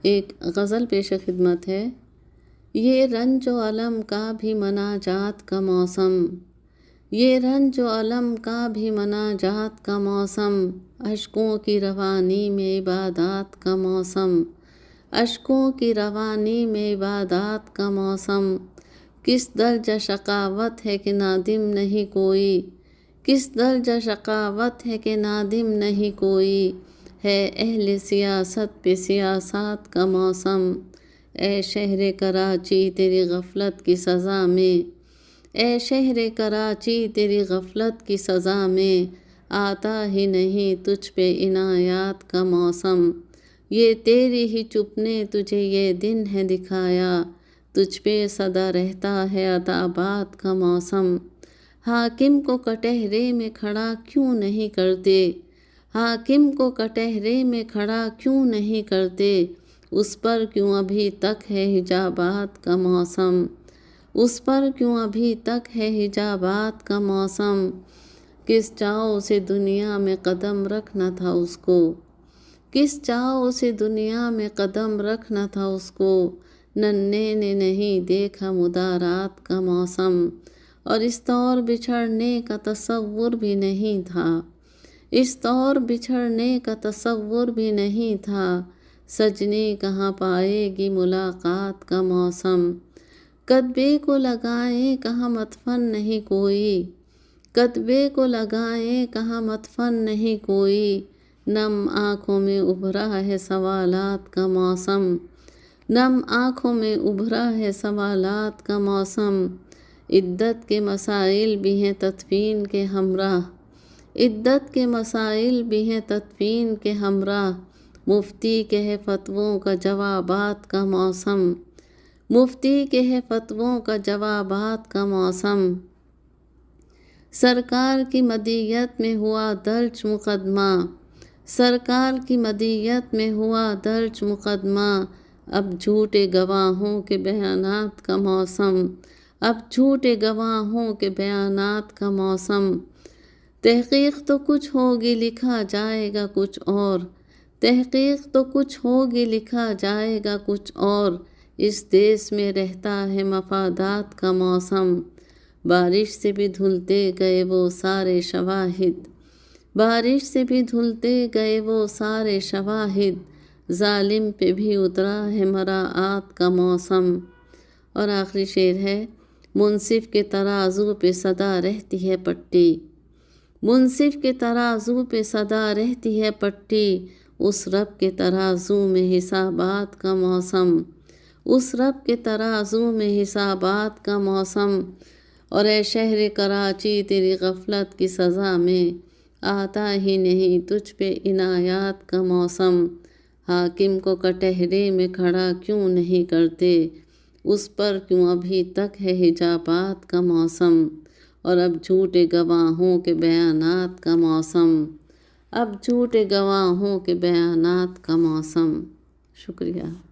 ایک غزل پیش خدمت ہے۔ یہ رنج و الم کا بھی مناجات کا موسم، یہ رنج و الم کا بھی مناجات کا موسم، اشکوں کی روانی میں عبادات کا موسم، اشکوں کی روانی میں عبادات کا موسم۔ کس درجہ شقاوت ہے کہ نادم نہیں کوئی، کس درجہ شقاوت ہے کہ نادم نہیں کوئی، ہے اہل سیاست پہ سیاست کا موسم۔ اے شہر کراچی تیری غفلت کی سزا میں، اے شہر کراچی تیری غفلت کی سزا میں، آتا ہی نہیں تجھ پہ عنایات کا موسم۔ یہ تیری ہی چپ نے تجھے یہ دن ہے دکھایا، تجھ پہ سدا رہتا ہے عتابات کا موسم۔ حاکم کو کٹہرے میں کھڑا کیوں نہیں کرتے، حاکم کو کٹہرے میں کھڑا کیوں نہیں کرتے، اس پر کیوں ابھی تک ہے حجابات کا موسم، اس پر کیوں ابھی تک ہے حجابات کا موسم۔ کس چاؤ سے دنیا میں قدم رکھنا تھا اس کو، کس چاؤ سے دنیا میں قدم رکھنا تھا اس کو، ننھے نے نہیں دیکھا مدارات کا موسم، اور اس طور بچھڑنے کا تصور بھی نہیں تھا، اس طور بچھڑنے کا تصور بھی نہیں تھا، سجنی کہاں پائے گی ملاقات کا موسم۔ کتبے کو لگائیں کہاں مدفن نہیں کوئی، کتبے کو لگائیں کہاں مدفن نہیں کوئی، نم آنکھوں میں ابھرا ہے سوالات کا موسم، نم آنکھوں میں ابھرا ہے سوالات کا موسم۔ عدت کے مسائل بھی ہیں تدفین کے ہمراہ، عدت کے مسائل بھی ہیں تدفین کے ہمراہ، مفتی کے ہے فتووں کا جوابات کا موسم، مفتی کے ہے فتووں کا جوابات کا موسم۔ سرکار کی مدیت میں ہوا درج مقدمہ، سرکار کی مدیت میں ہوا درج مقدمہ، اب جھوٹے گواہوں کے بیانات کا موسم، اب جھوٹے گواہوں کے بیانات کا موسم۔ تحقیق تو کچھ ہوگی لکھا جائے گا کچھ اور، تحقیق تو کچھ ہوگی لکھا جائے گا کچھ اور، اس دیس میں رہتا ہے مفادات کا موسم۔ بارش سے بھی دھلتے گئے وہ سارے شواہد، بارش سے بھی دھلتے گئے وہ سارے شواہد، ظالم پہ بھی اترا ہے مراعات کا موسم۔ اور آخری شعر ہے۔ منصف کے ترازو پہ سدا رہتی ہے پٹی، منصف کے ترازو پہ سدا رہتی ہے پٹی، اس رب کے ترازو میں حسابات کا موسم، اس رب کے ترازو میں حسابات کا موسم۔ اور اے شہر کراچی تیری غفلت کی سزا میں، آتا ہی نہیں تجھ پہ عنایات کا موسم۔ حاکم کو کٹہرے میں کھڑا کیوں نہیں کرتے، اس پر کیوں ابھی تک ہے حجابات کا موسم، اور اب جھوٹے گواہوں کے بیانات کا موسم، اب جھوٹے گواہوں کے بیانات کا موسم۔ شکریہ۔